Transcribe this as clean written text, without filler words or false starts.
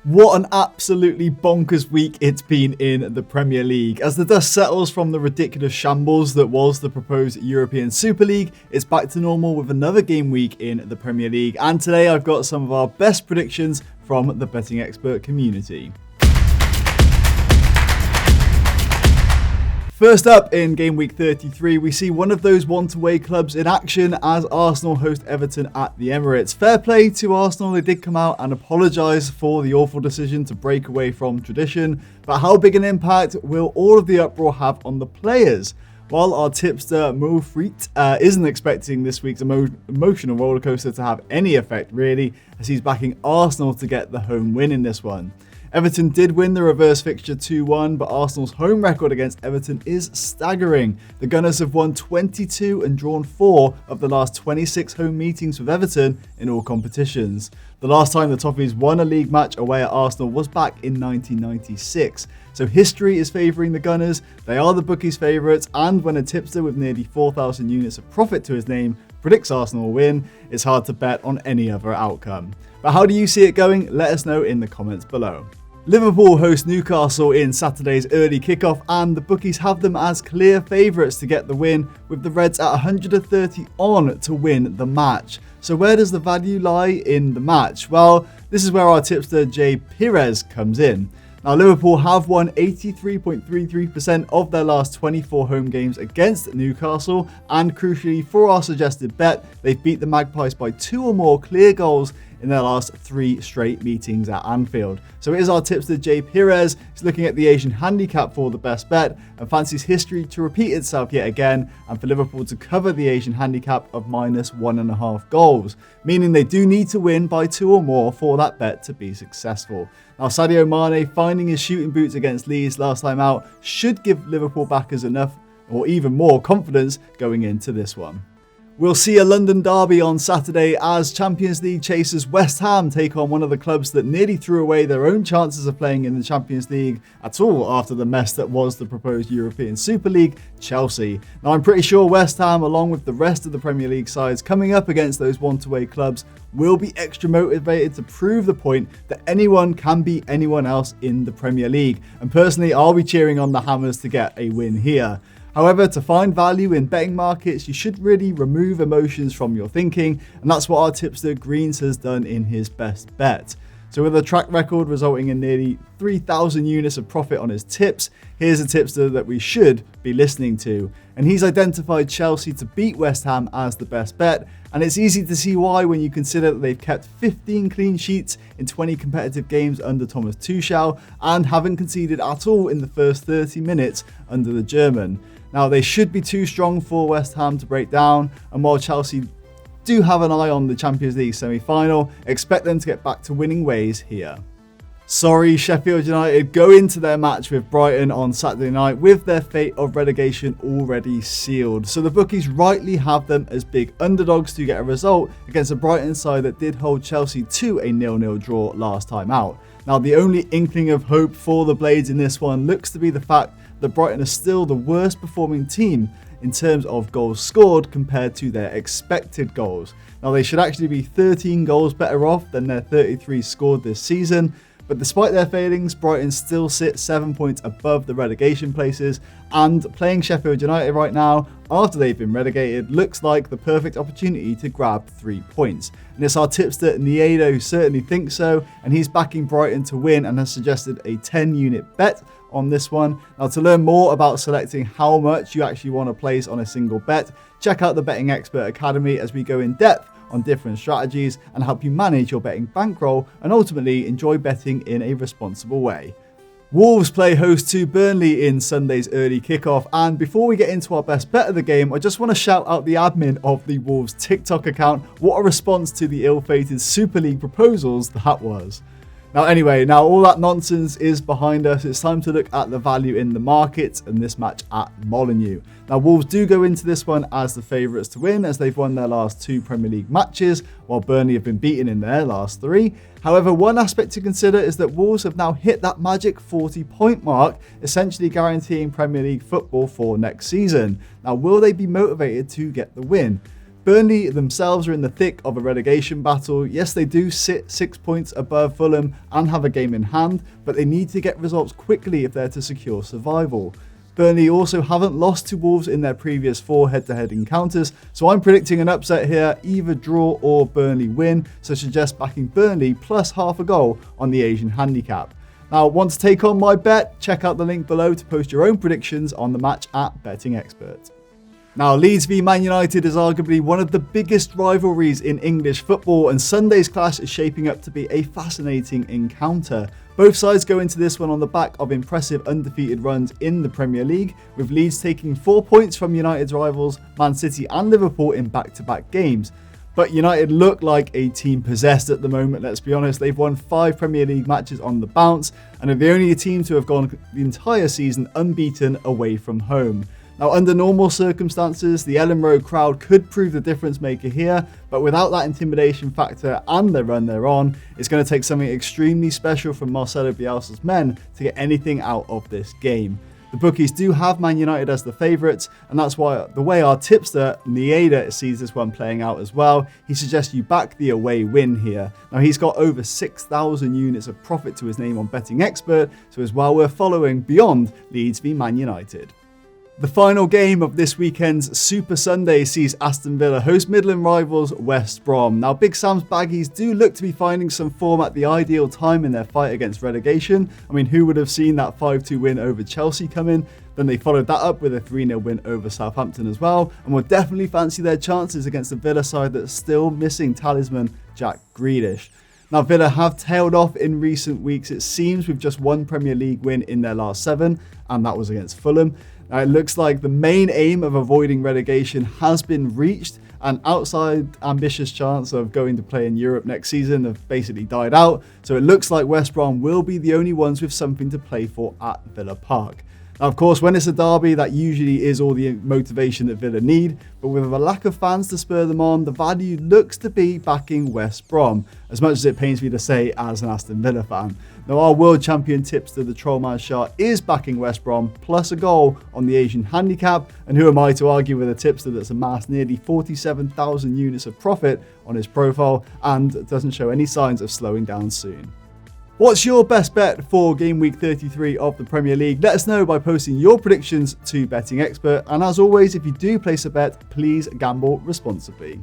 What an absolutely bonkers week it's been in the Premier League. As the dust settles from the ridiculous shambles that was the proposed European Super League, it's back to normal with another game week in the Premier League. And today I've got some of our best predictions from the betting expert community. First up, in game week 33, we see one of those want-away clubs in action as Arsenal host Everton at the Emirates. Fair play to Arsenal, they did come out and apologise for the awful decision to break away from tradition, but how big an impact will all of the uproar have on the players? While our tipster Mo Freet isn't expecting this week's emotional rollercoaster to have any effect really, as he's backing Arsenal to get the home win in this one. Everton did win the reverse fixture 2-1, but Arsenal's home record against Everton is staggering. The Gunners have won 22 and drawn 4 of the last 26 home meetings with Everton in all competitions. The last time the Toffees won a league match away at Arsenal was back in 1996. So history is favouring the Gunners, they are the bookies' favourites, and when a tipster with nearly 4,000 units of profit to his name predicts Arsenal will win, it's hard to bet on any other outcome. But how do you see it going? Let us know in the comments below. Liverpool host Newcastle in Saturday's early kickoff, and the bookies have them as clear favourites to get the win, with the Reds at 130 on to win the match. So where does the value lie in the match? Well, this is where our tipster Jay Perez comes in. Now, Liverpool have won 83.33% of their last 24 home games against Newcastle, and crucially for our suggested bet, they've beat the Magpies by 2 or more clear goals in their last 3 straight meetings at Anfield. So it is our tipster Jay Perez who's looking at the Asian handicap for the best bet and fancies history to repeat itself yet again, and for Liverpool to cover the Asian handicap of -1.5 goals, meaning they do need to win by 2 or more for that bet to be successful. Now, Sadio Mane finding his shooting boots against Leeds last time out should give Liverpool backers enough or even more confidence going into this one. We'll see a London derby on Saturday as Champions League chasers West Ham take on one of the clubs that nearly threw away their own chances of playing in the Champions League at all after the mess that was the proposed European Super League, Chelsea. Now, I'm pretty sure West Ham, along with the rest of the Premier League sides coming up against those want-away clubs, will be extra motivated to prove the point that anyone can beat anyone else in the Premier League. And personally, I'll be cheering on the Hammers to get a win here. However, to find value in betting markets, you should really remove emotions from your thinking, and that's what our tipster Greens has done in his best bet. So with a track record resulting in nearly 3,000 units of profit on his tips, here's a tipster that we should be listening to. And he's identified Chelsea to beat West Ham as the best bet, and it's easy to see why when you consider that they've kept 15 clean sheets in 20 competitive games under Thomas Tuchel and haven't conceded at all in the first 30 minutes under the German. Now, they should be too strong for West Ham to break down, and while Chelsea do have an eye on the Champions League semi-final, expect them to get back to winning ways here. Sorry, Sheffield United go into their match with Brighton on Saturday night with their fate of relegation already sealed. So the bookies rightly have them as big underdogs to get a result against a Brighton side that did hold Chelsea to a 0-0 draw last time out. Now, the only inkling of hope for the Blades in this one looks to be the fact that Brighton are still the worst performing team in terms of goals scored compared to their expected goals. Now, they should actually be 13 goals better off than their 33 scored this season, but despite their failings, Brighton still sit 7 points above the relegation places, and playing Sheffield United right now, after they've been relegated, looks like the perfect opportunity to grab 3 points. And it's our tipster Niedo who certainly thinks so, and he's backing Brighton to win and has suggested a 10-unit bet on this one. Now, to learn more about selecting how much you actually want to place on a single bet, check out the Betting Expert Academy as we go in depth on different strategies and help you manage your betting bankroll and ultimately enjoy betting in a responsible way. Wolves play host to Burnley in Sunday's early kickoff, and before we get into our best bet of the game, I just want to shout out the admin of the Wolves TikTok account. What a response to the ill-fated Super League proposals that was. Now all that nonsense is behind us. It's time to look at the value in the market and this match at Molineux. Now, Wolves do go into this one as the favourites to win, as they've won their last 2 Premier League matches, while Burnley have been beaten in their last 3. However, one aspect to consider is that Wolves have now hit that magic 40-point mark, essentially guaranteeing Premier League football for next season. Now, will they be motivated to get the win? Burnley themselves are in the thick of a relegation battle. Yes, they do sit 6 points above Fulham and have a game in hand, but they need to get results quickly if they're to secure survival. Burnley also haven't lost to Wolves in their previous 4 head-to-head encounters, so I'm predicting an upset here, either draw or Burnley win, so suggest backing Burnley plus half a goal on the Asian handicap. Now, want to take on my bet? Check out the link below to post your own predictions on the match at Betting Expert. Now, Leeds v Man United is arguably one of the biggest rivalries in English football, and Sunday's clash is shaping up to be a fascinating encounter. Both sides go into this one on the back of impressive undefeated runs in the Premier League, with Leeds taking 4 points from United's rivals Man City and Liverpool in back-to-back games. But United look like a team possessed at the moment, let's be honest. They've won 5 Premier League matches on the bounce and are the only team to have gone the entire season unbeaten away from home. Now, under normal circumstances, the Ellen Road crowd could prove the difference maker here, but without that intimidation factor and the run they're on, it's going to take something extremely special from Marcelo Bielsa's men to get anything out of this game. The bookies do have Man United as the favourites, and that's why the way our tipster, Nieda, sees this one playing out as well. He suggests you back the away win here. Now, he's got over 6,000 units of profit to his name on Betting Expert, so it's well worth following beyond Leeds v Man United. The final game of this weekend's Super Sunday sees Aston Villa host Midland rivals West Brom. Now, Big Sam's Baggies do look to be finding some form at the ideal time in their fight against relegation. I mean, who would have seen that 5-2 win over Chelsea come in? Then they followed that up with a 3-0 win over Southampton as well, and will definitely fancy their chances against the Villa side that's still missing talisman Jack Grealish. Now, Villa have tailed off in recent weeks, it seems, with just 1 Premier League win in their last 7, and that was against Fulham. Now, it looks like the main aim of avoiding relegation has been reached, and outside ambitious chance of going to play in Europe next season have basically died out, so it looks like West Brom will be the only ones with something to play for at Villa Park. Now, of course, when it's a derby, that usually is all the motivation that Villa need, but with a lack of fans to spur them on, the value looks to be backing West Brom, as much as it pains me to say as an Aston Villa fan. Now, our world champion tipster, the Trollman Shah, is backing West Brom plus a goal on the Asian handicap, and who am I to argue with a tipster that's amassed nearly 47,000 units of profit on his profile and doesn't show any signs of slowing down soon. What's your best bet for game week 33 of the Premier League? Let us know by posting your predictions to Betting Expert. And as always, if you do place a bet, please gamble responsibly.